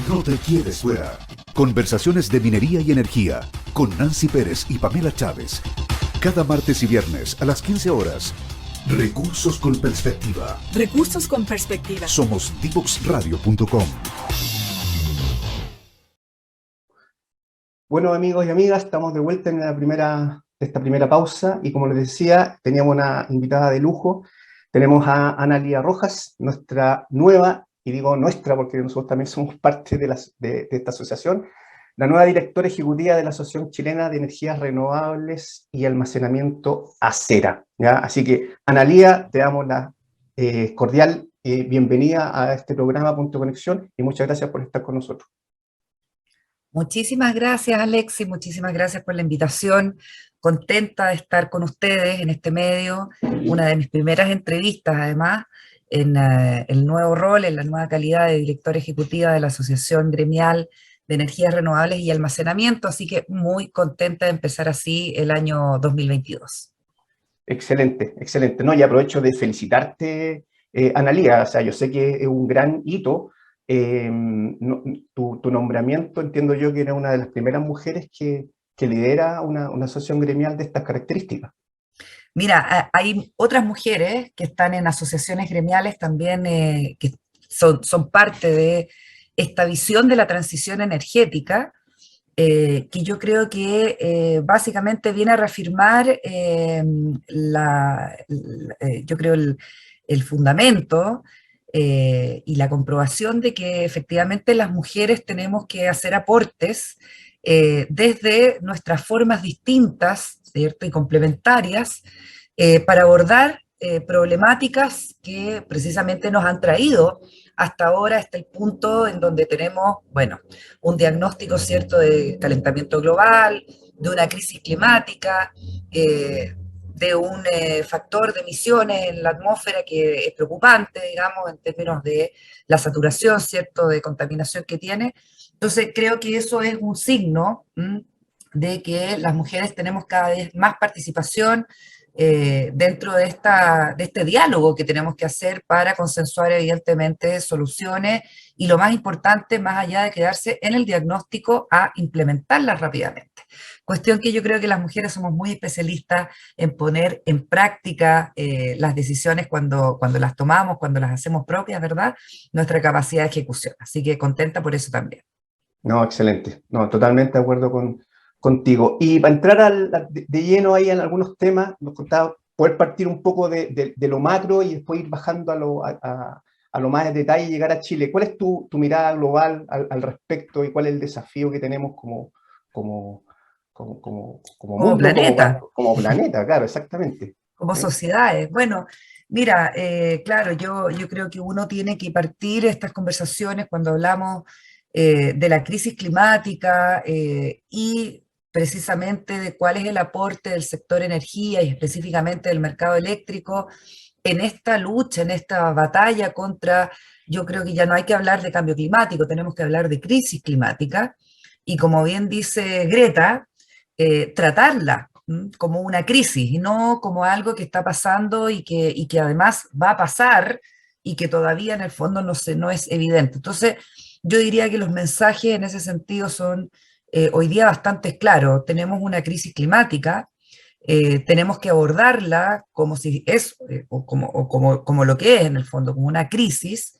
No te quedes fuera. Conversaciones de minería y energía con Nancy Pérez y Pamela Chávez. Cada martes y viernes a las 15 horas. Recursos con perspectiva. Recursos con perspectiva. Somos divoxradio.com. Bueno, amigos y amigas, estamos de vuelta en esta primera pausa y como les decía, teníamos una invitada de lujo. Tenemos a Ana Lía Rojas, nuestra nueva, y digo nuestra porque nosotros también somos parte de esta asociación, la nueva directora ejecutiva de la Asociación Chilena de Energías Renovables y Almacenamiento ACERA, ¿ya? Así que, Ana Lía, te damos la cordial bienvenida a este programa Punto de Conexión y muchas gracias por estar con nosotros. Muchísimas gracias, Alexis, muchísimas gracias por la invitación. Contenta de estar con ustedes en este medio, una de mis primeras entrevistas, además, en el nuevo rol, en la nueva calidad de directora ejecutiva de la Asociación Gremial de Energías Renovables y Almacenamiento, así que muy contenta de empezar así el año 2022. Excelente, excelente. No, y aprovecho de felicitarte, Ana Lía. O sea, yo sé que es un gran hito. Tu nombramiento, entiendo yo que eres una de las primeras mujeres que lidera una asociación gremial de estas características. Mira, hay otras mujeres que están en asociaciones gremiales también que son parte de esta visión de la transición energética, que yo creo que básicamente viene a reafirmar yo creo el fundamento y la comprobación de que efectivamente las mujeres tenemos que hacer aportes desde nuestras formas distintas, ¿cierto? Y complementarias para abordar problemáticas que precisamente nos han traído hasta ahora, hasta el punto en donde tenemos, bueno, un diagnóstico, ¿cierto?, de calentamiento global, de una crisis climática, de un factor de emisiones en la atmósfera que es preocupante, digamos, en términos de la saturación, ¿cierto?, de contaminación que tiene. Entonces, creo que eso es un signo de que las mujeres tenemos cada vez más participación dentro de este diálogo que tenemos que hacer para consensuar evidentemente soluciones y lo más importante, más allá de quedarse en el diagnóstico, a implementarlas rápidamente. Cuestión que yo creo que las mujeres somos muy especialistas en poner en práctica las decisiones cuando las tomamos, cuando las hacemos propias, ¿verdad? Nuestra capacidad de ejecución. Así que contenta por eso también. No, excelente. No, totalmente de acuerdo contigo. Y para entrar de lleno ahí en algunos temas, nos contaba poder partir un poco de lo macro y después ir bajando a lo más de detalle y llegar a Chile. ¿Cuál es tu mirada global al respecto y cuál es el desafío que tenemos como Como mundo, planeta. como planeta? Claro, exactamente. Como ¿Sí? sociedades. Bueno, mira, claro, yo creo que uno tiene que partir estas conversaciones cuando hablamos de la crisis climática y precisamente de cuál es el aporte del sector energía y específicamente del mercado eléctrico en esta lucha, en esta batalla contra, yo creo que ya no hay que hablar de cambio climático, tenemos que hablar de crisis climática y como bien dice Greta, tratarla como una crisis y no como algo que está pasando y que además va a pasar y que todavía en el fondo no es evidente. Entonces, yo diría que los mensajes en ese sentido son hoy día bastante claros. Tenemos una crisis climática, tenemos que abordarla como si es, como lo que es en el fondo, como una crisis,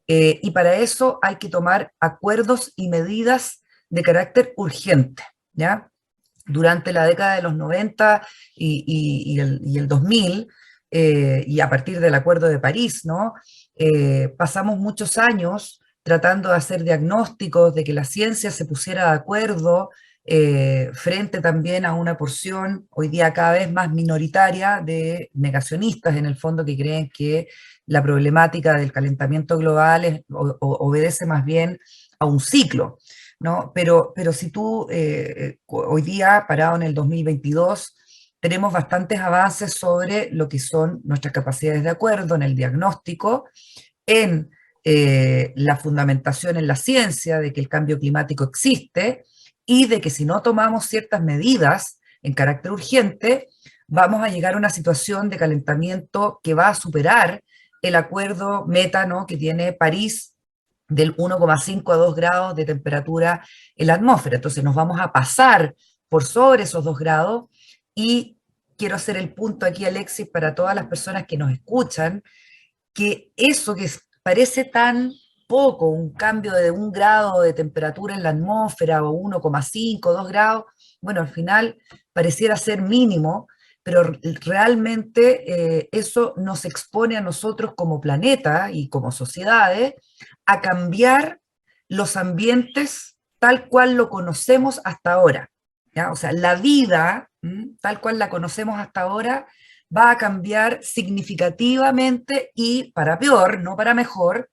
y para eso hay que tomar acuerdos y medidas de carácter urgente, ¿ya? Durante la década de los 90 y el 2000, y a partir del Acuerdo de París, ¿no? Pasamos muchos años tratando de hacer diagnósticos, de que la ciencia se pusiera de acuerdo frente también a una porción hoy día cada vez más minoritaria de negacionistas, en el fondo, que creen que la problemática del calentamiento global obedece más bien a un ciclo, ¿no? Pero si tú hoy día, parado en el 2022, tenemos bastantes avances sobre lo que son nuestras capacidades de acuerdo en el diagnóstico, en la fundamentación en la ciencia de que el cambio climático existe y de que si no tomamos ciertas medidas en carácter urgente, vamos a llegar a una situación de calentamiento que va a superar el acuerdo meta, ¿no?, que tiene París del 1,5 a 2 grados de temperatura en la atmósfera. Entonces nos vamos a pasar por sobre esos 2 grados y quiero hacer el punto aquí, Alexis, para todas las personas que nos escuchan, que eso que parece tan poco, un cambio de 1 grado de temperatura en la atmósfera o 1,5, 2 grados, bueno, al final pareciera ser mínimo, pero realmente eso nos expone a nosotros como planeta y como sociedades a cambiar los ambientes tal cual lo conocemos hasta ahora, ¿ya? O sea, la vida, tal cual la conocemos hasta ahora, va a cambiar significativamente y para peor, no para mejor,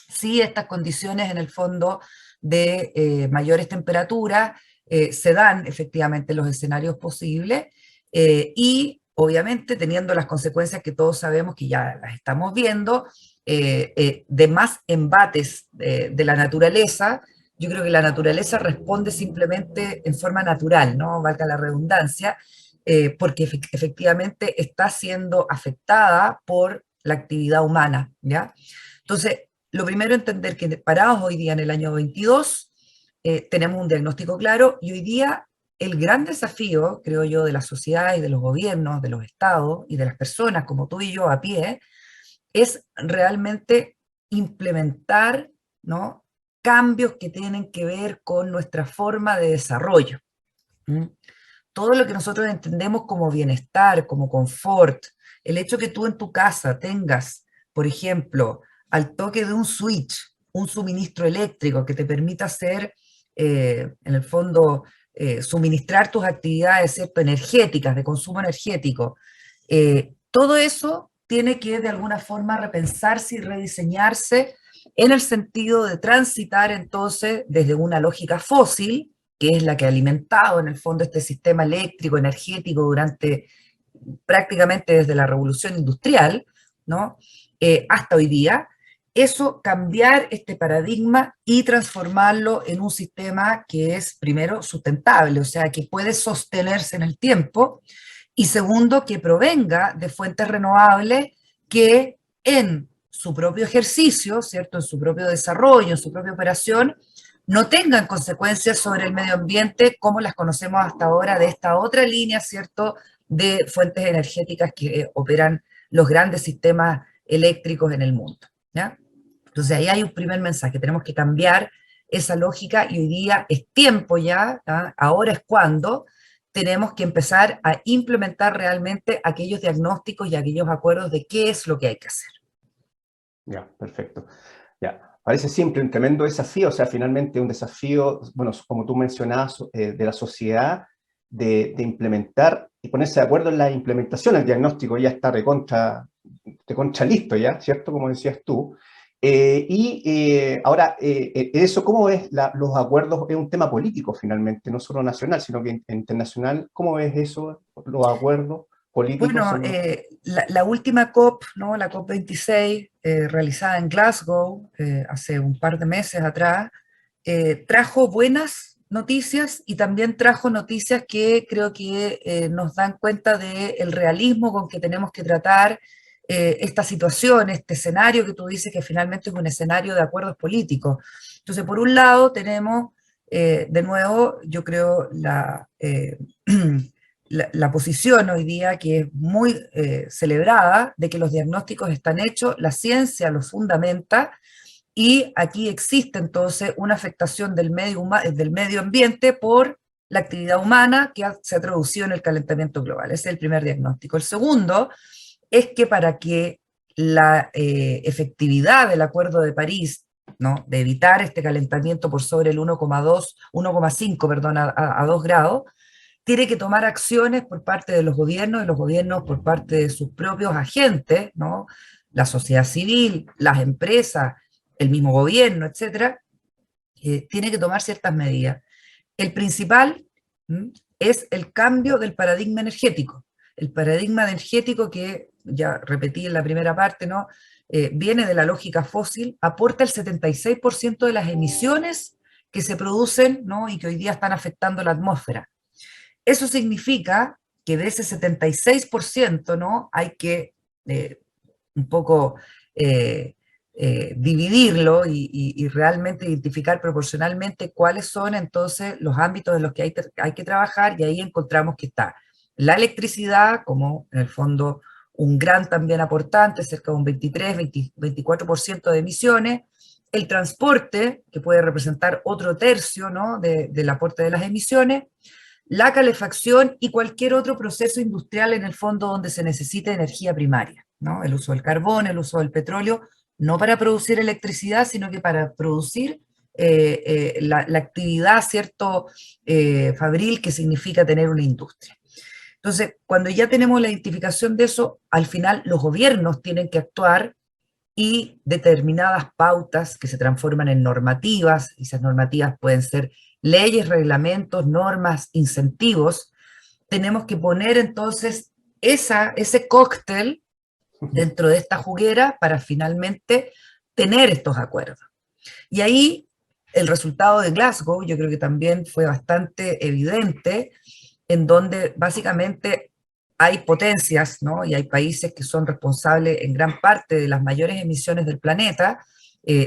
si estas condiciones en el fondo de mayores temperaturas se dan efectivamente en los escenarios posibles y obviamente teniendo las consecuencias que todos sabemos que ya las estamos viendo, de más embates de la naturaleza. Yo creo que la naturaleza responde simplemente en forma natural, ¿no? Valga la redundancia, porque efectivamente está siendo afectada por la actividad humana, ¿ya? Entonces, lo primero, entender que parados hoy día en el año 22, tenemos un diagnóstico claro y hoy día el gran desafío, creo yo, de la sociedad y de los gobiernos, de los estados y de las personas como tú y yo a pie, es realmente implementar, ¿no?, cambios que tienen que ver con nuestra forma de desarrollo. Todo lo que nosotros entendemos como bienestar, como confort, el hecho que tú en tu casa tengas, por ejemplo, al toque de un switch, un suministro eléctrico que te permita hacer, en el fondo, suministrar tus actividades, ¿cierto?, energéticas, de consumo energético, todo eso tiene que de alguna forma repensarse y rediseñarse en el sentido de transitar entonces desde una lógica fósil, que es la que ha alimentado en el fondo este sistema eléctrico, energético durante prácticamente desde la revolución industrial, ¿no?, hasta hoy día, eso, cambiar este paradigma y transformarlo en un sistema que es, primero, sustentable, o sea, que puede sostenerse en el tiempo, y segundo, que provenga de fuentes renovables que en su propio ejercicio, ¿cierto?, en su propio desarrollo, en su propia operación, no tengan consecuencias sobre el medio ambiente como las conocemos hasta ahora de esta otra línea, ¿cierto?, de fuentes energéticas que operan los grandes sistemas eléctricos en el mundo, ¿ya? Entonces ahí hay un primer mensaje, tenemos que cambiar esa lógica y hoy día es tiempo ya, ¿ya? Ahora es cuando tenemos que empezar a implementar realmente aquellos diagnósticos y aquellos acuerdos de qué es lo que hay que hacer. Ya, perfecto. Ya, parece simple, un tremendo desafío, o sea, finalmente un desafío, bueno, como tú mencionabas, de la sociedad, de implementar y ponerse de acuerdo en la implementación. El diagnóstico ya está recontra listo ya, ¿cierto? Como decías tú. Ahora, eso, ¿cómo ves los acuerdos? Es un tema político finalmente, no solo nacional, sino que internacional. ¿Cómo ves eso, los acuerdos políticos? Bueno, la última COP, ¿no?, la COP26, realizada en Glasgow hace un par de meses atrás, trajo buenas noticias y también trajo noticias que creo que nos dan cuenta del realismo con que tenemos que tratar esta situación, este escenario que tú dices que finalmente es un escenario de acuerdos políticos. Entonces, por un lado tenemos, de nuevo, yo creo, la posición hoy día que es muy celebrada de que los diagnósticos están hechos, la ciencia los fundamenta, y aquí existe entonces una afectación del medio ambiente por la actividad humana que se ha traducido en el calentamiento global. Ese es el primer diagnóstico. El segundo es que para que la efectividad del Acuerdo de París, ¿no?, de evitar este calentamiento por sobre el 1,5, perdón, a 2 grados, tiene que tomar acciones por parte de los gobiernos, y los gobiernos por parte de sus propios agentes, ¿no?, la sociedad civil, las empresas, el mismo gobierno, etcétera, tiene que tomar ciertas medidas. El principal es el cambio del paradigma energético. El paradigma energético que, ya repetí en la primera parte, ¿no?, viene de la lógica fósil, aporta el 76% de las emisiones que se producen, ¿no?, y que hoy día están afectando la atmósfera. Eso significa que de ese 76%, ¿no?, hay que un poco dividirlo y realmente identificar proporcionalmente cuáles son entonces los ámbitos en los que hay que trabajar, y ahí encontramos que está la electricidad como en el fondo un gran también aportante, cerca de un 24% de emisiones, el transporte, que puede representar otro tercio, ¿no?, del aporte de las emisiones, la calefacción y cualquier otro proceso industrial en el fondo donde se necesite energía primaria, ¿no? El uso del carbón, el uso del petróleo, no para producir electricidad, sino que para producir la actividad, ¿cierto?, fabril, que significa tener una industria. Entonces, cuando ya tenemos la identificación de eso, al final los gobiernos tienen que actuar, y determinadas pautas que se transforman en normativas, y esas normativas pueden ser leyes, reglamentos, normas, incentivos. Tenemos que poner entonces ese cóctel dentro de esta juguera para finalmente tener estos acuerdos. Y ahí el resultado de Glasgow yo creo que también fue bastante evidente, en donde básicamente hay potencias, ¿no?, y hay países que son responsables en gran parte de las mayores emisiones del planeta,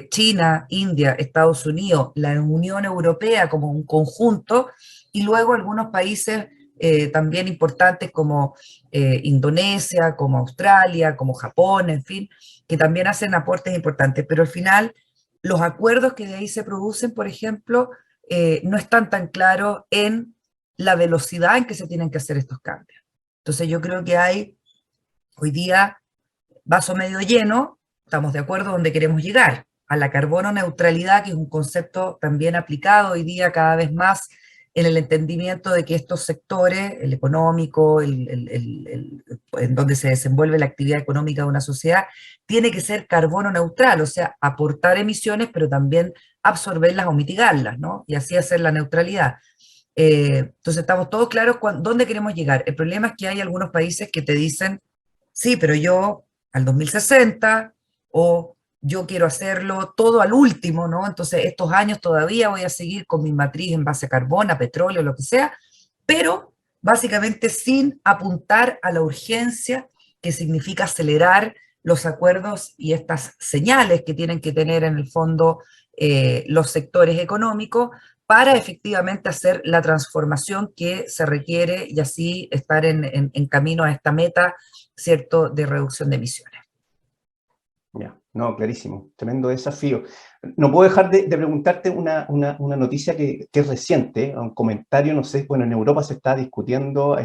China, India, Estados Unidos, la Unión Europea como un conjunto, y luego algunos países también importantes como Indonesia, como Australia, como Japón, en fin, que también hacen aportes importantes. Pero al final, los acuerdos que de ahí se producen, por ejemplo, no están tan claros en la velocidad en que se tienen que hacer estos cambios. Entonces yo creo que hay hoy día vaso medio lleno, estamos de acuerdo donde queremos llegar, a la carbono neutralidad, que es un concepto también aplicado hoy día cada vez más en el entendimiento de que estos sectores, el económico, en donde se desenvuelve la actividad económica de una sociedad, tiene que ser carbono neutral, o sea, aportar emisiones, pero también absorberlas o mitigarlas, ¿no? Y así hacer la neutralidad. Entonces estamos todos claros dónde queremos llegar. El problema es que hay algunos países que te dicen, sí, pero yo al 2060, o yo quiero hacerlo todo al último, ¿no? Entonces estos años todavía voy a seguir con mi matriz en base a carbón, a petróleo, lo que sea, pero básicamente sin apuntar a la urgencia que significa acelerar los acuerdos y estas señales que tienen que tener en el fondo los sectores económicos, para efectivamente hacer la transformación que se requiere y así estar en camino a esta meta, ¿cierto?, de reducción de emisiones. Ya, no, clarísimo, tremendo desafío. No puedo dejar de preguntarte una noticia que es reciente, un comentario, no sé, bueno, en Europa se está discutiendo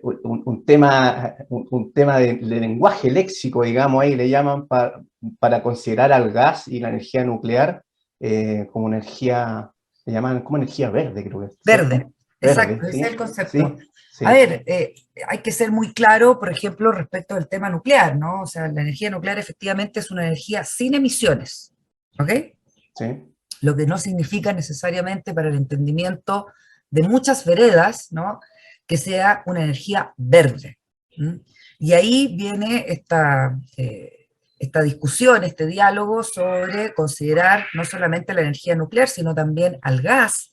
un tema de lenguaje léxico, digamos, ahí le llaman para considerar al gas y la energía nuclear como energía, le llaman como energía verde, creo que es. Verde, exacto, Verde, ese ¿sí? es el concepto. Sí, sí. A ver, hay que ser muy claro, por ejemplo, respecto del tema nuclear, ¿no? O sea, la energía nuclear efectivamente es una energía sin emisiones, ¿ok? Sí. Lo que no significa necesariamente para el entendimiento de muchas veredas, ¿no?, que sea una energía verde. ¿Mm? Y ahí viene esta discusión, este diálogo sobre considerar no solamente la energía nuclear, sino también al gas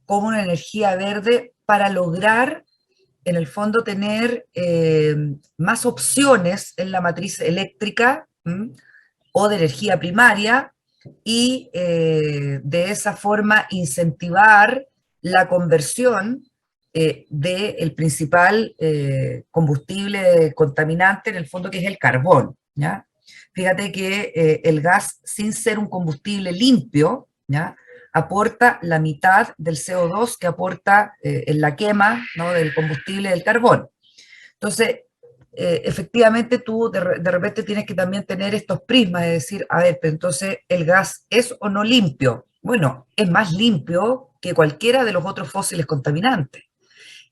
como una energía verde para lograr, en el fondo, tener más opciones en la matriz eléctrica o de energía primaria, y de esa forma incentivar la conversión del principal combustible contaminante, en el fondo, que es el carbón, ¿ya? Fíjate que el gas, sin ser un combustible limpio, ¿ya?, aporta la mitad del CO2 que aporta en la quema, ¿no?, del combustible del carbón. Entonces, efectivamente tú de repente tienes que también tener estos prismas de decir, a ver, pero entonces ¿el gas es o no limpio? Bueno, es más limpio que cualquiera de los otros fósiles contaminantes.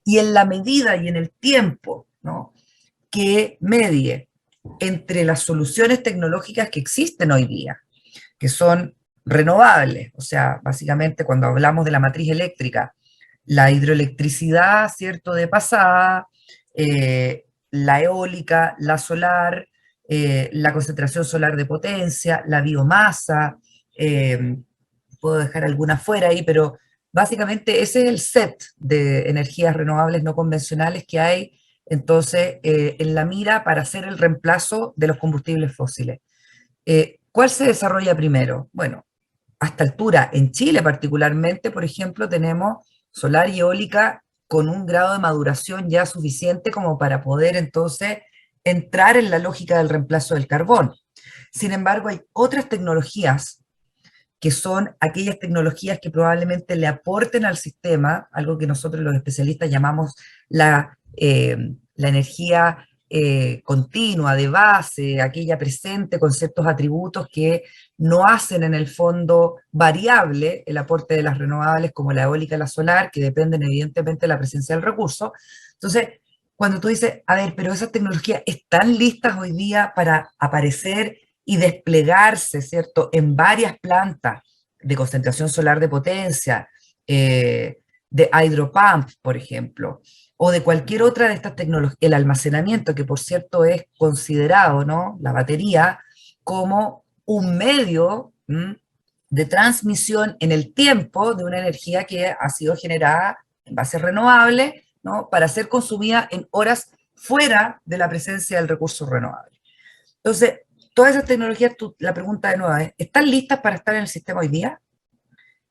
Y en la medida y en el tiempo, ¿no?, que medie entre las soluciones tecnológicas que existen hoy día, que son renovables, o sea, básicamente cuando hablamos de la matriz eléctrica, la hidroelectricidad, ¿cierto?, de pasada, la eólica, la solar, la concentración solar de potencia, la biomasa, puedo dejar alguna fuera ahí, pero básicamente ese es el set de energías renovables no convencionales que hay entonces en la mira para hacer el reemplazo de los combustibles fósiles. ¿Cuál se desarrolla primero? Bueno, a esta altura, en Chile particularmente, por ejemplo, tenemos solar y eólica con un grado de maduración ya suficiente como para poder entonces entrar en la lógica del reemplazo del carbón. Sin embargo, hay otras tecnologías que son aquellas tecnologías que probablemente le aporten al sistema, algo que nosotros los especialistas llamamos la energía continua, de base, aquella presente con ciertos atributos que no hacen en el fondo variable el aporte de las renovables como la eólica y la solar, que dependen evidentemente de la presencia del recurso. Entonces, cuando tú dices, a ver, pero esas tecnologías están listas hoy día para aparecer y desplegarse, ¿cierto?, en varias plantas de concentración solar de potencia, de hydropump, por ejemplo, o de cualquier otra de estas tecnologías, el almacenamiento, que por cierto es considerado, ¿no?, la batería, como un medio de transmisión en el tiempo de una energía que ha sido generada en base renovable, ¿no?, para ser consumida en horas fuera de la presencia del recurso renovable. Entonces, todas esas tecnologías, la pregunta de nuevo es, ¿están listas para estar en el sistema hoy día?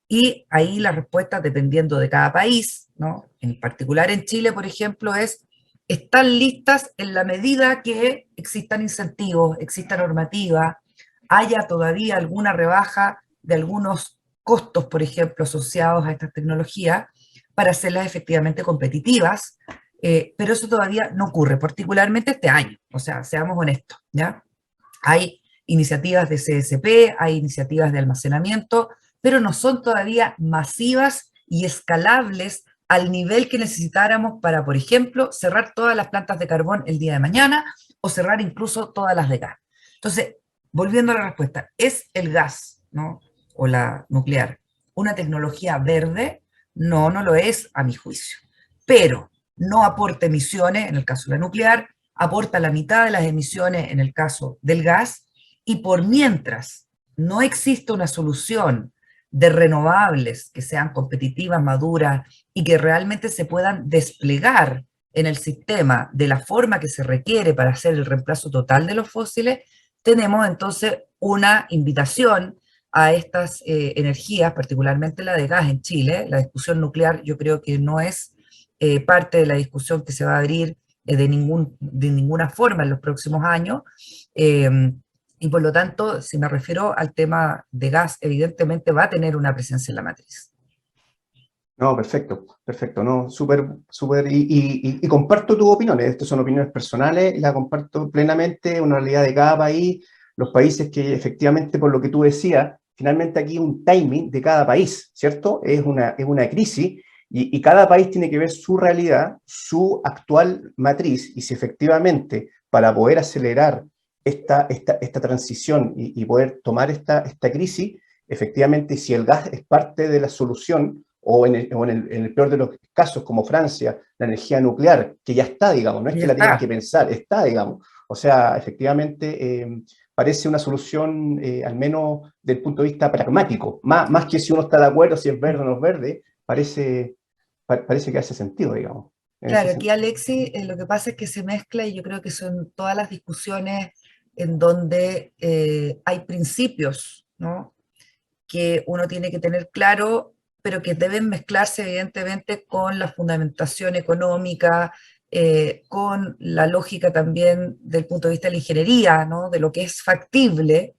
Y ahí la respuesta, dependiendo de cada país, ¿no?, en particular en Chile, por ejemplo, es, están listas en la medida que existan incentivos, exista normativa, haya todavía alguna rebaja de algunos costos, por ejemplo, asociados a estas tecnologías, para hacerlas efectivamente competitivas, pero eso todavía no ocurre, particularmente este año, o sea, seamos honestos, ¿ya? Hay iniciativas de CSP, hay iniciativas de almacenamiento, pero no son todavía masivas y escalables al nivel que necesitáramos para, por ejemplo, cerrar todas las plantas de carbón el día de mañana o cerrar incluso todas las de gas. Entonces, volviendo a la respuesta, ¿es el gas, ¿no?, o la nuclear una tecnología verde? No, no lo es a mi juicio. Pero no aporta emisiones en el caso de la nuclear, aporta la mitad de las emisiones en el caso del gas, y por mientras no existe una solución de renovables que sean competitivas, maduras y que realmente se puedan desplegar en el sistema de la forma que se requiere para hacer el reemplazo total de los fósiles, tenemos entonces una invitación a estas energías, particularmente la de gas en Chile. La discusión nuclear yo creo que no es parte de la discusión que se va a abrir de ninguna forma en los próximos años, y por lo tanto, si me refiero al tema de gas, evidentemente va a tener una presencia en la matriz. No, perfecto, perfecto, no, súper, súper, y comparto tus opiniones, estas son opiniones personales, la comparto plenamente, una realidad de cada país, los países que efectivamente, por lo que tú decías, finalmente aquí un timing de cada país, ¿cierto? Es una crisis, y cada país tiene que ver su realidad, su actual matriz, y si efectivamente, para poder acelerar esta transición y poder tomar esta crisis, efectivamente, si el gas es parte de la solución, o en el peor de los casos, como Francia, la energía nuclear, que ya está, digamos, no es que la tienen que pensar, está, digamos. O sea, efectivamente, parece una solución, al menos del punto de vista pragmático, más que si uno está de acuerdo, si es verde o no es verde, parece que hace sentido, digamos. Claro, aquí Alexis, lo que pasa es que se mezcla, y yo creo que son todas las discusiones en donde hay principios, ¿no?, que uno tiene que tener claro, pero que deben mezclarse evidentemente con la fundamentación económica, con la lógica también del punto de vista de la ingeniería, ¿no?, de lo que es factible.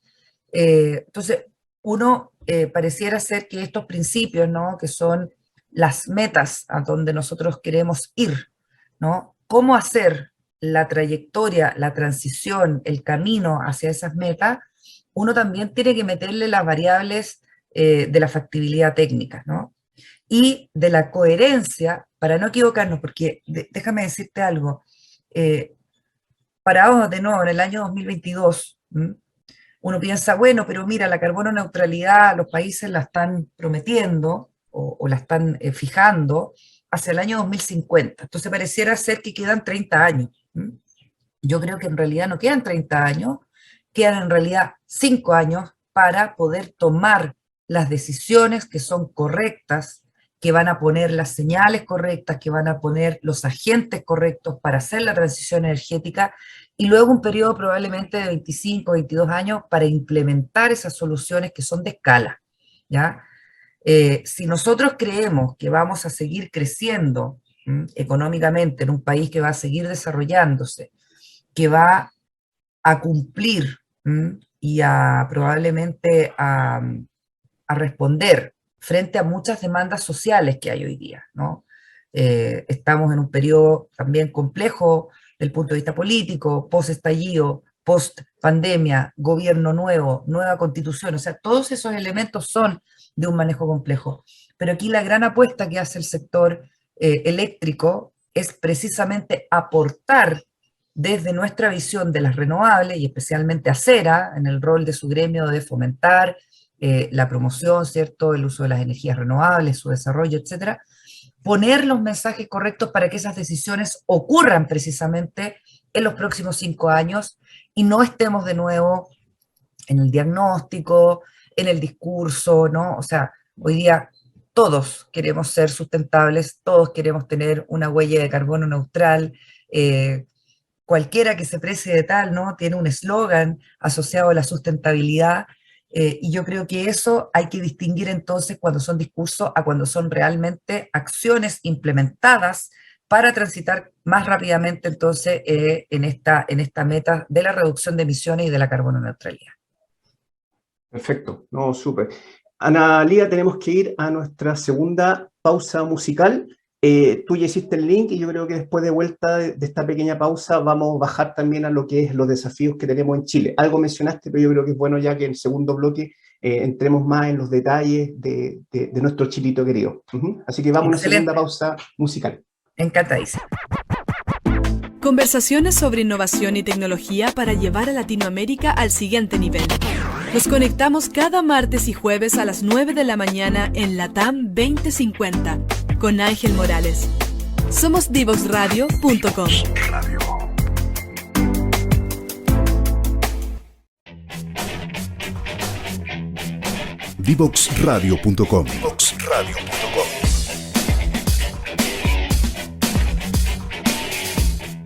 Entonces, uno pareciera ser que estos principios, ¿no?, que son las metas a donde nosotros queremos ir, ¿no?, cómo hacer la trayectoria, la transición, el camino hacia esas metas, uno también tiene que meterle las variables de la factibilidad técnica, ¿no?, y de la coherencia, para no equivocarnos, porque déjame decirte algo, parados de nuevo en el año 2022, uno piensa, bueno, pero mira, la carbono neutralidad los países la están prometiendo o la están fijando hacia el año 2050, entonces pareciera ser que quedan 30 años. Yo creo que en realidad no quedan 30 años, quedan en realidad 5 años para poder tomar las decisiones que son correctas que van a poner las señales correctas, que van a poner los agentes correctos para hacer la transición energética, y luego un periodo probablemente de 25, 22 años para implementar esas soluciones que son de escala, ¿ya? Si nosotros creemos que vamos a seguir creciendo económicamente en un país que va a seguir desarrollándose, que va a cumplir y probablemente a responder frente a muchas demandas sociales que hay hoy día, ¿no? Estamos en un periodo también complejo desde el punto de vista político, post-estallido, post-pandemia, gobierno nuevo, nueva constitución, o sea, todos esos elementos son de un manejo complejo. Pero aquí la gran apuesta que hace el sector eléctrico es precisamente aportar desde nuestra visión de las renovables, y especialmente Acera, en el rol de su gremio de fomentar la promoción, ¿cierto?, el uso de las energías renovables, su desarrollo, etcétera, poner los mensajes correctos para que esas decisiones ocurran precisamente en los próximos 5 años y no estemos de nuevo en el diagnóstico, en el discurso, ¿no? O sea, hoy día todos queremos ser sustentables, todos queremos tener una huella de carbono neutral, cualquiera que se precie de tal, ¿no?, tiene un eslogan asociado a la sustentabilidad, y yo creo que eso hay que distinguir entonces cuando son discursos a cuando son realmente acciones implementadas para transitar más rápidamente entonces en esta meta de la reducción de emisiones y de la carbono neutralidad. Perfecto, no, súper. Ana Lía, tenemos que ir a nuestra segunda pausa musical. Tú ya hiciste el link y yo creo que después de vuelta de esta pequeña pausa vamos a bajar también a lo que es los desafíos que tenemos en Chile. Algo mencionaste, pero yo creo que es bueno ya que en el segundo bloque entremos más en los detalles de nuestro chilito querido. Así que vamos a una segunda pausa musical. Encantadísima. Conversaciones sobre innovación y tecnología para llevar a Latinoamérica al siguiente nivel. Nos conectamos cada martes y jueves a las 9 de la mañana en LATAM 2050 con Ángel Morales. Somos divoxradio.com. Divoxradio.com.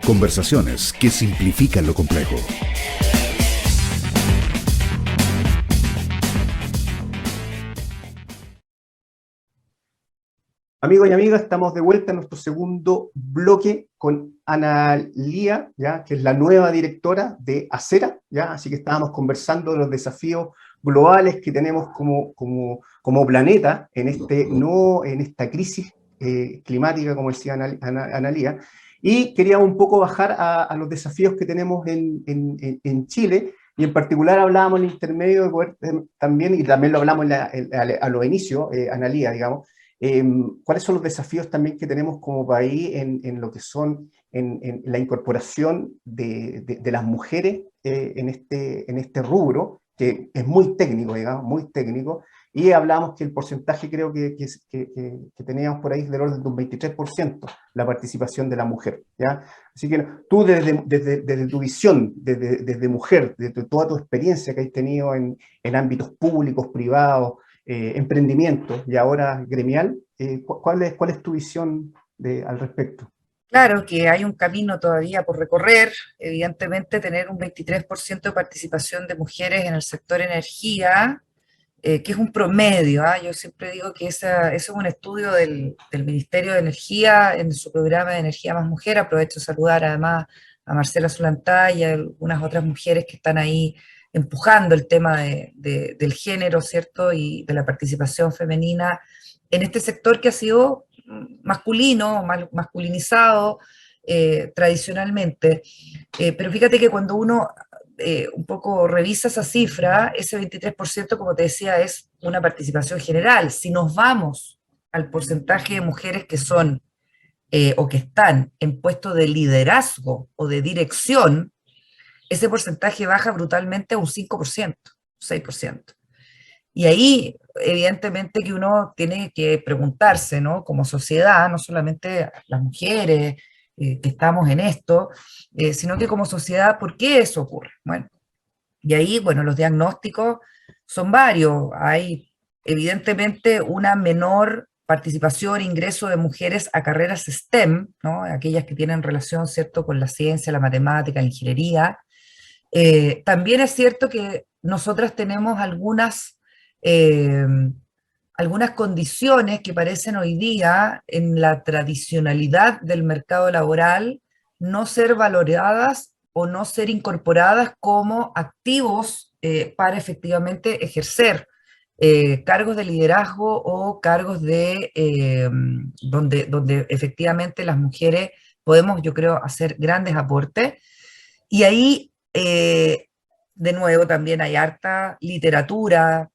Conversaciones que simplifican lo complejo. Amigos y amigas, estamos de vuelta en nuestro segundo bloque con Ana Lía, ¿ya?, que es la nueva directora de Acera, ¿ya? Así que estábamos conversando de los desafíos globales que tenemos como planeta en esta crisis climática, como decía Ana Lía, y queríamos un poco bajar a los desafíos que tenemos en Chile, y en particular hablábamos en el intermedio de poder también, y también lo hablamos a los inicios, Ana Lía, digamos, cuáles son los desafíos también que tenemos como país en lo que son en la incorporación de las mujeres en este rubro, que es muy técnico, digamos, muy técnico, y hablamos que el porcentaje creo que teníamos por ahí del orden de un 23% la participación de la mujer, ¿ya? Así que tú desde tu visión, desde mujer, desde toda tu experiencia que has tenido en ámbitos públicos, privados, emprendimiento y ahora gremial, ¿cuál es tu visión al respecto? Claro que hay un camino todavía por recorrer. Evidentemente, tener un 23% de participación de mujeres en el sector energía, que es un promedio, yo siempre digo que ese es un estudio del Ministerio de Energía en su programa de Energía más Mujer. Aprovecho de saludar además a Marcela Solantá y a algunas otras mujeres que están ahí empujando el tema del género, ¿cierto?, y de la participación femenina en este sector que ha sido masculino, masculinizado tradicionalmente. Pero fíjate que cuando uno un poco revisa esa cifra, ese 23%, como te decía, es una participación general. Si nos vamos al porcentaje de mujeres que son o que están en puestos de liderazgo o de dirección, ese porcentaje baja brutalmente a un 5%, 6%. Y ahí, evidentemente, que uno tiene que preguntarse, ¿no?, como sociedad, no solamente las mujeres que estamos en esto, sino que como sociedad, ¿por qué eso ocurre? Bueno, y ahí, bueno, los diagnósticos son varios. Hay, evidentemente, una menor participación, ingreso de mujeres a carreras STEM, ¿no? Aquellas que tienen relación, ¿cierto?, con la ciencia, la matemática, la ingeniería. También es cierto que nosotras tenemos eh, algunas condiciones que parecen hoy día en la tradicionalidad del mercado laboral no ser valoradas o no ser incorporadas como activos para efectivamente ejercer cargos de liderazgo o cargos donde efectivamente las mujeres podemos, yo creo, hacer grandes aportes. Y ahí, de nuevo, también hay harta literatura,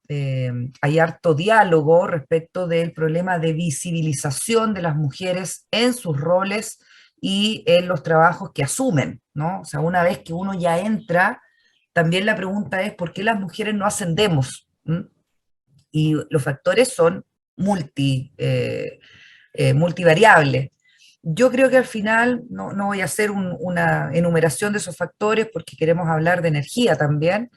hay harto diálogo respecto del problema de visibilización de las mujeres en sus roles y en los trabajos que asumen, ¿no? O sea, una vez que uno ya entra, también la pregunta es ¿por qué las mujeres no ascendemos? ¿Mm? Y los factores son multivariables. Yo creo que al final, no voy a hacer una enumeración de esos factores porque queremos hablar de energía también,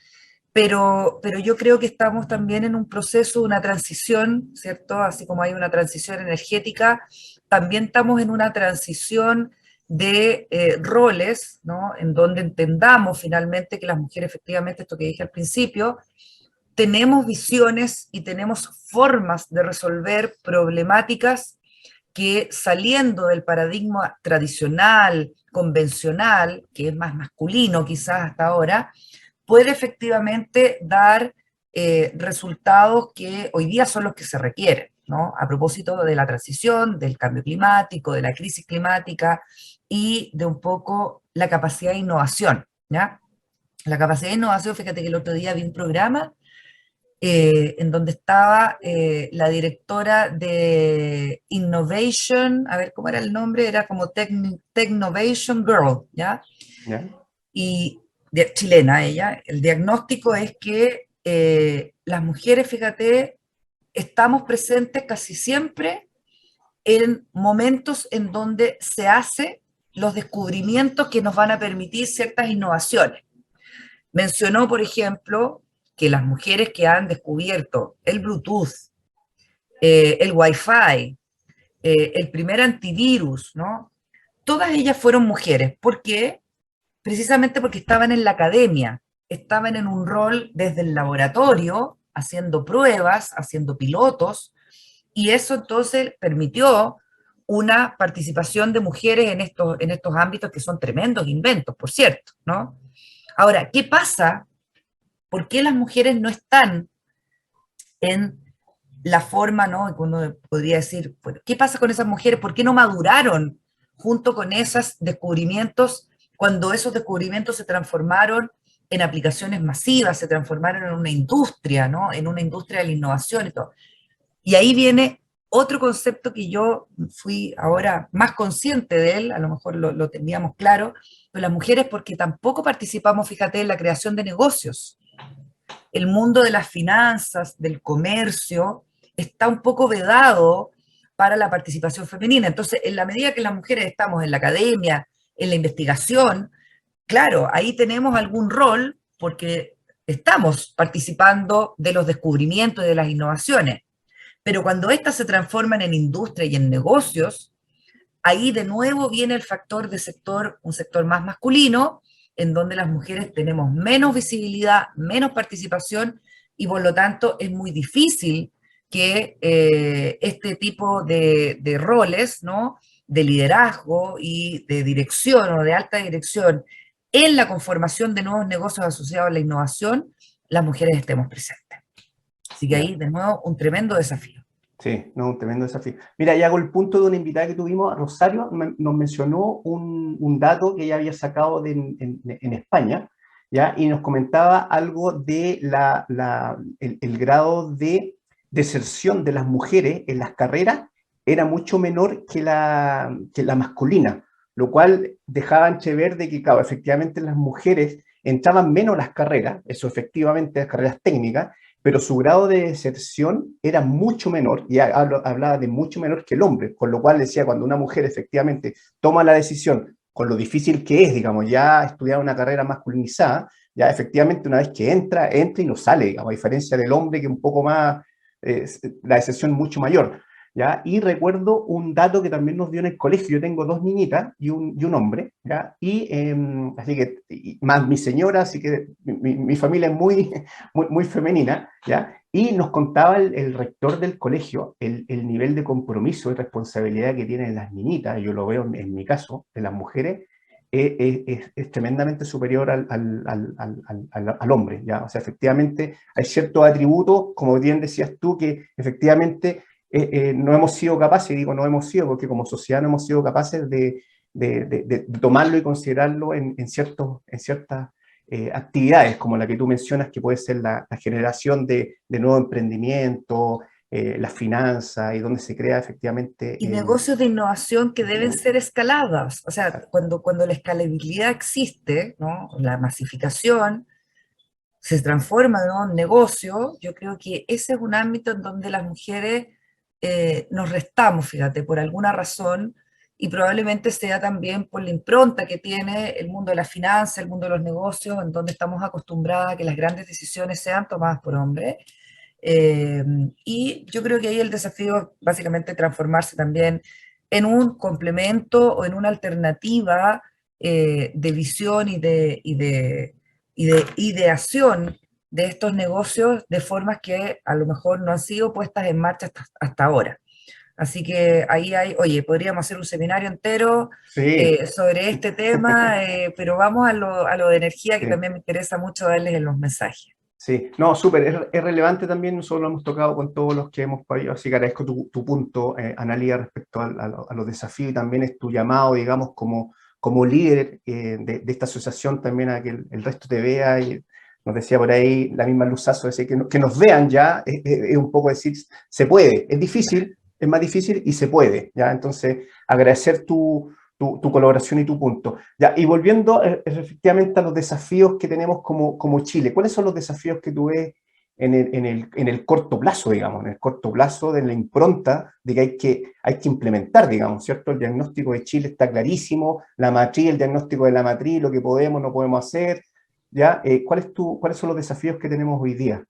pero yo creo que estamos también en un proceso, una transición, ¿cierto? Así como hay una transición energética, también estamos en una transición de roles, ¿no? En donde entendamos finalmente que las mujeres, efectivamente, esto que dije al principio, tenemos visiones y tenemos formas de resolver problemáticas que saliendo del paradigma tradicional, convencional, que es más masculino quizás hasta ahora, puede efectivamente dar resultados que hoy día son los que se requieren, ¿no? A propósito de la transición, del cambio climático, de la crisis climática y de un poco la capacidad de innovación, ¿ya? La capacidad de innovación, fíjate que el otro día vi un programa en donde estaba la directora de Innovation, a ver cómo era el nombre, era como Technovation Girl, ¿ya? ¿Ya? Y chilena ella. El diagnóstico es que las mujeres, fíjate, estamos presentes casi siempre en momentos en donde se hacen los descubrimientos que nos van a permitir ciertas innovaciones. Mencionó, por ejemplo, que las mujeres que han descubierto el Bluetooth, el Wi-Fi, el primer antivirus, ¿no? Todas ellas fueron mujeres. ¿Por qué? Precisamente porque estaban en la academia, estaban en un rol desde el laboratorio, haciendo pruebas, haciendo pilotos, y eso entonces permitió una participación de mujeres en estos ámbitos que son tremendos inventos, por cierto, ¿no? Ahora, ¿qué pasa? ¿Por qué las mujeres no están en la forma, ¿no? Uno podría decir, bueno, ¿qué pasa con esas mujeres? ¿Por qué no maduraron junto con esos descubrimientos cuando esos descubrimientos se transformaron en aplicaciones masivas, se transformaron en una industria, ¿no? En una industria de la innovación y todo. Y ahí viene otro concepto que yo fui ahora más consciente de él, a lo mejor lo teníamos claro, pero las mujeres porque tampoco participamos, fíjate, en la creación de negocios. El mundo de las finanzas, del comercio, está un poco vedado para la participación femenina. Entonces, en la medida que las mujeres estamos en la academia, en la investigación, claro, ahí tenemos algún rol porque estamos participando de los descubrimientos y de las innovaciones. Pero cuando éstas se transforman en industria y en negocios, ahí de nuevo viene el factor de un sector más masculino, en donde las mujeres tenemos menos visibilidad, menos participación, y por lo tanto es muy difícil que este tipo de roles, ¿no? De liderazgo y de dirección o de alta dirección en la conformación de nuevos negocios asociados a la innovación, las mujeres estemos presentes. Así que ahí, de nuevo, un tremendo desafío. Sí, no, un tremendo desafío. Mira, y hago el punto de una invitada que tuvimos, Rosario, nos mencionó un dato que ella había sacado en España, ¿ya? Y nos comentaba algo de el grado de deserción de las mujeres en las carreras era mucho menor que la masculina, lo cual dejaba entrever de que, claro, efectivamente las mujeres entraban menos a las carreras, eso efectivamente, las carreras técnicas, pero su grado de deserción era mucho menor, y hablaba de mucho menor que el hombre, con lo cual decía, cuando una mujer efectivamente toma la decisión, con lo difícil que es, digamos, ya estudiar una carrera masculinizada, ya efectivamente una vez que entra y no sale, digamos, a diferencia del hombre que un poco más, la deserción mucho mayor. ¿ya? Y recuerdo un dato que también nos dio en el colegio. Yo tengo dos niñitas y un hombre, ¿ya? Así que, más mi señora, así que mi familia es muy femenina, ¿ya? Y nos contaba el rector del colegio el nivel de compromiso y responsabilidad que tienen las niñitas, yo lo veo en mi caso, de las mujeres, es tremendamente superior al hombre, ¿ya? O sea, efectivamente hay ciertos atributos, como bien decías tú, que efectivamente no hemos sido capaces, y digo no hemos sido, porque como sociedad no hemos sido capaces de tomarlo y considerarlo en ciertas actividades, como la que tú mencionas, que puede ser la generación de nuevo emprendimiento, las finanzas, y donde se crea efectivamente... Y negocios de innovación que deben ser escaladas. O sea, cuando la escalabilidad existe, ¿no? La masificación se transforma en un negocio, yo creo que ese es un ámbito en donde las mujeres nos restamos, fíjate, por alguna razón, y probablemente sea también por la impronta que tiene el mundo de la finanza, el mundo de los negocios, en donde estamos acostumbradas a que las grandes decisiones sean tomadas por hombres. Y yo creo que ahí el desafío es básicamente transformarse también en un complemento o en una alternativa de visión y de ideación de estos negocios de formas que a lo mejor no han sido puestas en marcha hasta ahora. Así que ahí hay, oye, podríamos hacer un seminario entero Sí, sobre este tema, pero vamos a lo de energía, que sí. también me interesa mucho darles en los mensajes. Sí, no, súper, es relevante también, nosotros lo hemos tocado con todos los que hemos podido, así que agradezco tu punto, Analía, respecto a los desafíos, y también es tu llamado, digamos, como líder de esta asociación también, a que el resto te vea, y nos decía por ahí la misma Luzazo, decir, que nos vean ya, es un poco decir, se puede, es difícil, es más difícil y se puede, ¿ya? Entonces, agradecer tu colaboración y tu punto. Ya, y volviendo efectivamente a los desafíos que tenemos como Chile, ¿cuáles son los desafíos que tú ves en el corto plazo, digamos, en el corto plazo de la impronta de que hay que implementar, digamos, ¿cierto? El diagnóstico de Chile está clarísimo, la matriz, el diagnóstico de la matriz, lo que podemos, no podemos hacer, ¿ya? ¿Cuáles son los desafíos que tenemos hoy día?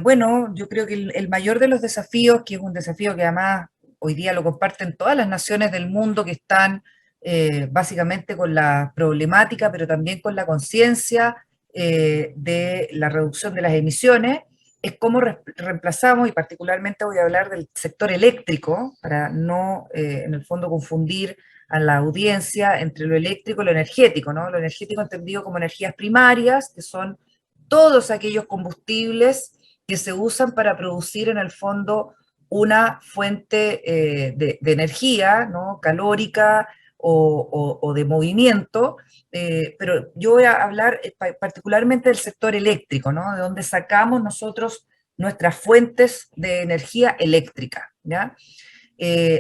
Bueno, yo creo que el mayor de los desafíos, que es un desafío que además hoy día lo comparten todas las naciones del mundo que están básicamente con la problemática, pero también con la conciencia de la reducción de las emisiones, es cómo reemplazamos, y particularmente voy a hablar del sector eléctrico, para no en el fondo confundir a la audiencia entre lo eléctrico y lo energético, ¿no? Lo energético entendido como energías primarias, que son todos aquellos combustibles que se usan para producir en el fondo una fuente de energía, ¿no? Calórica o de movimiento, pero yo voy a hablar particularmente del sector eléctrico, ¿no? De donde sacamos nosotros nuestras fuentes de energía eléctrica, ¿ya?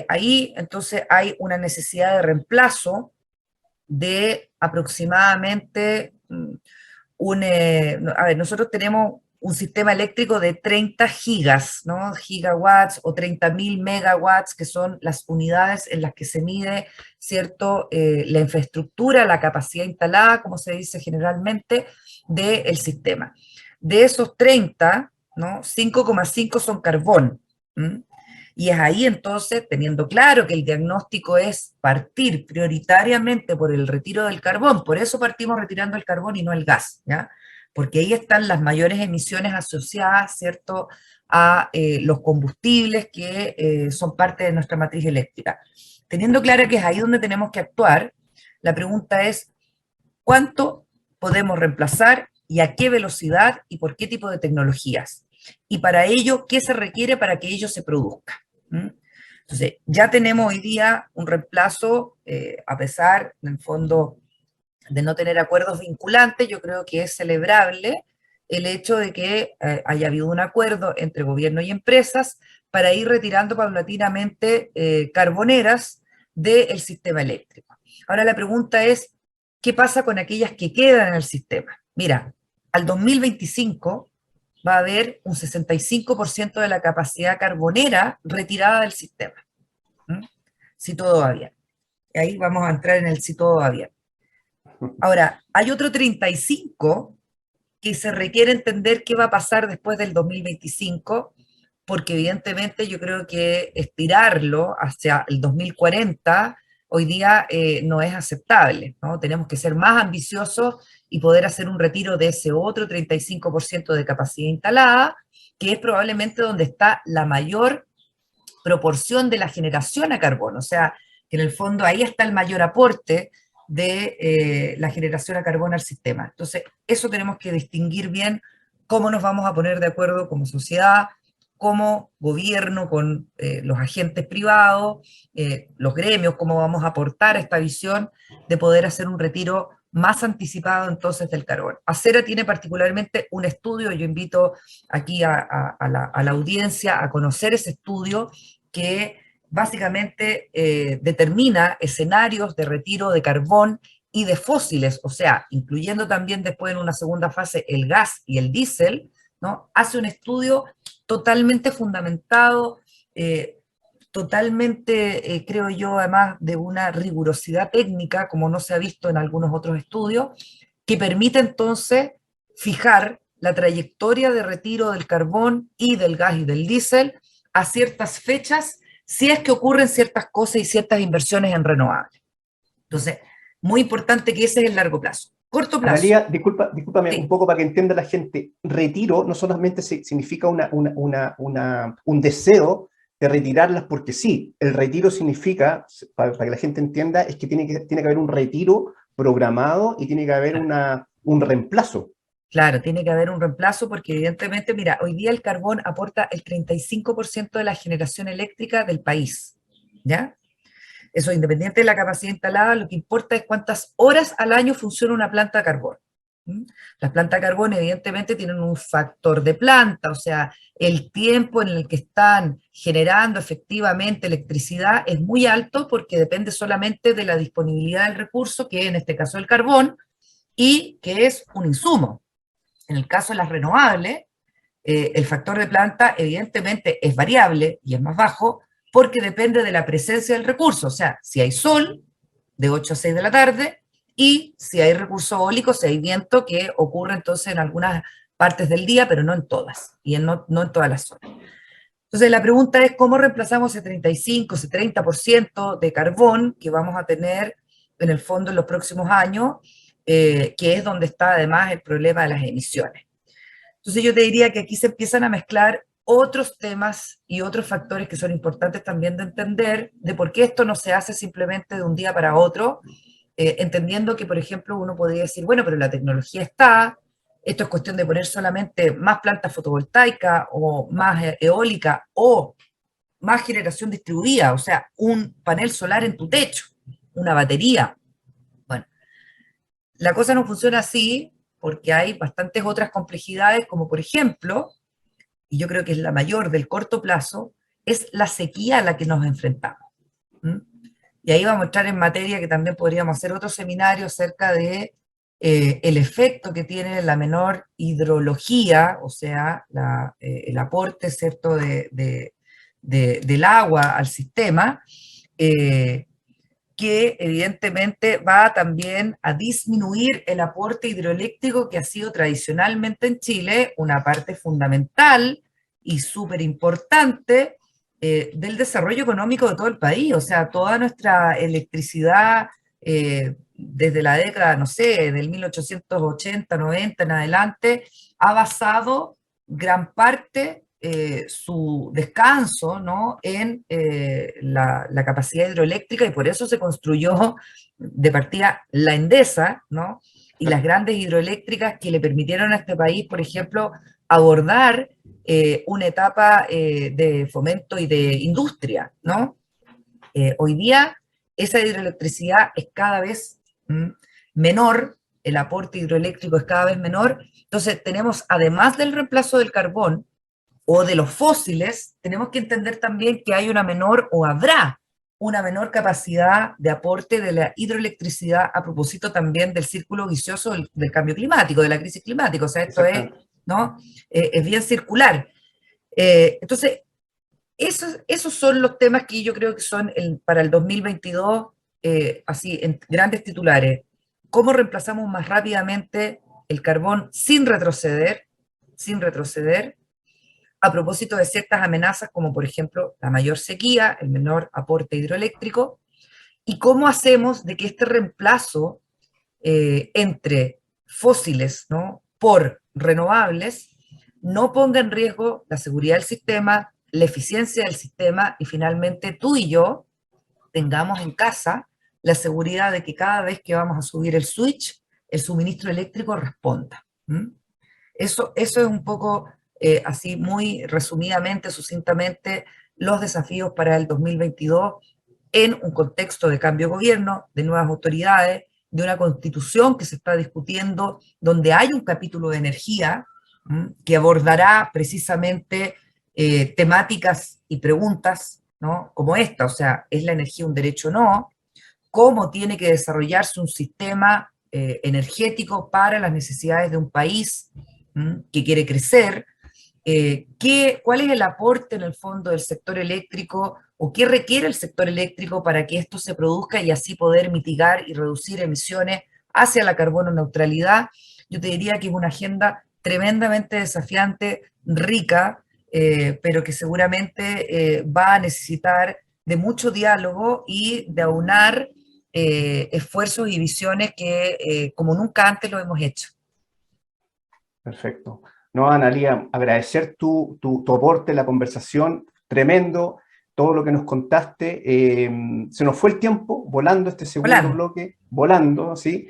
Ahí entonces hay una necesidad de reemplazo de aproximadamente a ver, nosotros tenemos un sistema eléctrico de 30 gigas, ¿no? Gigawatts o 30.000 megawatts, que son las unidades en las que se mide, ¿cierto? La infraestructura, la capacidad instalada, como se dice generalmente, del sistema. De esos 30, ¿no? 5,5 son carbón. ¿Mm? Y es ahí entonces, teniendo claro que el diagnóstico es partir prioritariamente por el retiro del carbón, por eso partimos retirando el carbón y no el gas, ¿ya? Porque ahí están las mayores emisiones asociadas, ¿cierto?, a los combustibles que son parte de nuestra matriz eléctrica. Teniendo claro que es ahí donde tenemos que actuar, la pregunta es, ¿cuánto podemos reemplazar y a qué velocidad y por qué tipo de tecnologías? Y para ello, ¿qué se requiere para que ello se produzca? Entonces, ya tenemos hoy día un reemplazo, a pesar, en el fondo, de no tener acuerdos vinculantes. Yo creo que es celebrable el hecho de que haya habido un acuerdo entre gobierno y empresas para ir retirando paulatinamente carboneras del sistema eléctrico. Ahora la pregunta es, ¿qué pasa con aquellas que quedan en el sistema? Mira, al 2025 va a haber un 65% de la capacidad carbonera retirada del sistema. Si todo va bien. Y ahí vamos a entrar en el si todo va bien. Ahora, hay otro 35 que se requiere entender qué va a pasar después del 2025 porque evidentemente yo creo que estirarlo hacia el 2040 hoy día no es aceptable, ¿no? Tenemos que ser más ambiciosos y poder hacer un retiro de ese otro 35% de capacidad instalada, que es probablemente donde está la mayor proporción de la generación a carbono, o sea, que en el fondo ahí está el mayor aporte de la generación a carbono al sistema. Entonces, eso tenemos que distinguir bien cómo nos vamos a poner de acuerdo como sociedad, como gobierno, con los agentes privados, los gremios, cómo vamos a aportar esta visión de poder hacer un retiro más anticipado entonces del carbón. Acera tiene particularmente un estudio, yo invito aquí a la audiencia a conocer ese estudio que básicamente determina escenarios de retiro de carbón y de fósiles, o sea, incluyendo también después en una segunda fase el gas y el diésel, ¿no? Hace un estudio totalmente fundamentado, totalmente, creo yo, además de una rigurosidad técnica, como no se ha visto en algunos otros estudios, que permite entonces fijar la trayectoria de retiro del carbón y del gas y del diésel a ciertas fechas, si es que ocurren ciertas cosas y ciertas inversiones en renovables. Entonces, muy importante que ese es el largo plazo. Corto plazo. Analía, discúlpame Sí. un poco para que entienda la gente. Retiro no solamente significa un deseo de retirarlas porque sí. El retiro significa, para que la gente entienda, es que tiene que haber un retiro programado y tiene que haber un reemplazo. Claro, tiene que haber un reemplazo porque evidentemente, mira, hoy día el carbón aporta el 35% de la generación eléctrica del país, ¿ya? Eso independiente de la capacidad instalada, lo que importa es cuántas horas al año funciona una planta de carbón. Las plantas de carbón evidentemente tienen un factor de planta, o sea, el tiempo en el que están generando efectivamente electricidad es muy alto porque depende solamente de la disponibilidad del recurso, que en este caso el carbón, y que es un insumo. En el caso de las renovables, el factor de planta evidentemente es variable y es más bajo porque depende de la presencia del recurso, o sea, si hay sol de 8 a 6 de la tarde y si hay recurso eólico, si hay viento, que ocurre entonces en algunas partes del día, pero no en todas, y no en todas las zonas. Entonces la pregunta es cómo reemplazamos ese 35, ese 30% de carbón que vamos a tener en el fondo en los próximos años, que es donde está además el problema de las emisiones. Entonces yo te diría que aquí se empiezan a mezclar otros temas y otros factores que son importantes también de entender, de por qué esto no se hace simplemente de un día para otro, entendiendo que, por ejemplo, uno podría decir, bueno, pero la tecnología está, esto es cuestión de poner solamente más plantas fotovoltaicas o más eólica o más generación distribuida, o sea, un panel solar en tu techo, una batería. Bueno, la cosa no funciona así porque hay bastantes otras complejidades, como por ejemplo, y yo creo que es la mayor del corto plazo, es la sequía a la que nos enfrentamos. ¿Mm? Y ahí vamos a entrar en materia que también podríamos hacer otro seminario acerca de el efecto que tiene la menor hidrología, o sea, el aporte, ¿cierto?, del agua al sistema, que evidentemente va también a disminuir el aporte hidroeléctrico que ha sido tradicionalmente en Chile una parte fundamental y súper importante del desarrollo económico de todo el país. O sea, toda nuestra electricidad desde la década, no sé, del 1880, 90 en adelante, ha basado gran parte su descanso, ¿no?, en la capacidad hidroeléctrica, y por eso se construyó de partida la Endesa, ¿no?, y las grandes hidroeléctricas que le permitieron a este país, por ejemplo, abordar una etapa de fomento y de industria, ¿no? Hoy día esa hidroelectricidad es cada vez menor, el aporte hidroeléctrico es cada vez menor, entonces tenemos, además del reemplazo del carbón, o de los fósiles, tenemos que entender también que hay una menor, o habrá una menor capacidad de aporte de la hidroelectricidad a propósito también del círculo vicioso del cambio climático, de la crisis climática. O sea, esto es, ¿no? Es bien circular. Entonces, esos son los temas que yo creo que son para el 2022, así, en grandes titulares. ¿Cómo reemplazamos más rápidamente el carbón sin retroceder? a propósito de ciertas amenazas como por ejemplo la mayor sequía, el menor aporte hidroeléctrico, y cómo hacemos de que este reemplazo entre fósiles, ¿no?, por renovables no ponga en riesgo la seguridad del sistema, la eficiencia del sistema y finalmente tú y yo tengamos en casa la seguridad de que cada vez que vamos a subir el switch, el suministro eléctrico responda. Eso es un poco, así muy resumidamente, sucintamente, los desafíos para el 2022 en un contexto de cambio de gobierno, de nuevas autoridades, de una constitución que se está discutiendo, donde hay un capítulo de energía que abordará precisamente temáticas y preguntas, ¿no?, como esta, o sea, ¿es la energía un derecho o no? ¿Cómo tiene que desarrollarse un sistema energético para las necesidades de un país que quiere crecer? ¿Cuál es el aporte en el fondo del sector eléctrico o qué requiere el sector eléctrico para que esto se produzca y así poder mitigar y reducir emisiones hacia la carbono neutralidad? Yo te diría que es una agenda tremendamente desafiante, rica, pero que seguramente va a necesitar de mucho diálogo y de aunar esfuerzos y visiones que como nunca antes lo hemos hecho. Perfecto. No, Analía, agradecer tu aporte en la conversación, tremendo, todo lo que nos contaste. Se nos fue el tiempo, volando este segundo bloque, volando, ¿sí?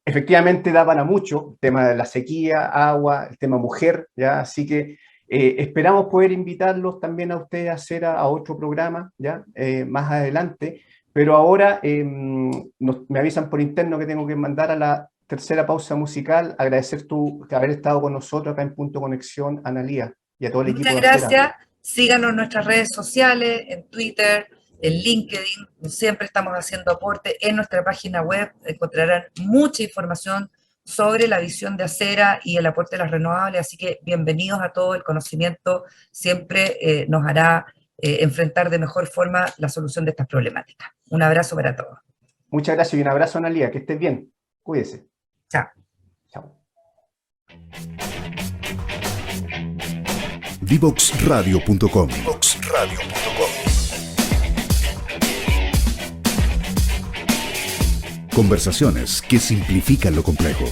Efectivamente da para mucho, el tema de la sequía, agua, el tema mujer, ¿ya? Así que esperamos poder invitarlos también a ustedes a hacer a otro programa, ¿ya? Más adelante, pero ahora me avisan por interno que tengo que mandar a la tercera pausa musical. Agradecer haber estado con nosotros acá en Punto Conexión, Analía, y a todo el equipo. Muchas gracias. Síganos en nuestras redes sociales, en Twitter, en LinkedIn. Siempre estamos haciendo aporte. En nuestra página web encontrarán mucha información sobre la visión de Acera y el aporte de las renovables. Así que bienvenidos a todo. El conocimiento siempre nos hará enfrentar de mejor forma la solución de estas problemáticas. Un abrazo para todos. Muchas gracias y un abrazo, Analía. Que estés bien. Cuídese. Chao. Chao. Divoxradio.com. Conversaciones que simplifican lo complejo.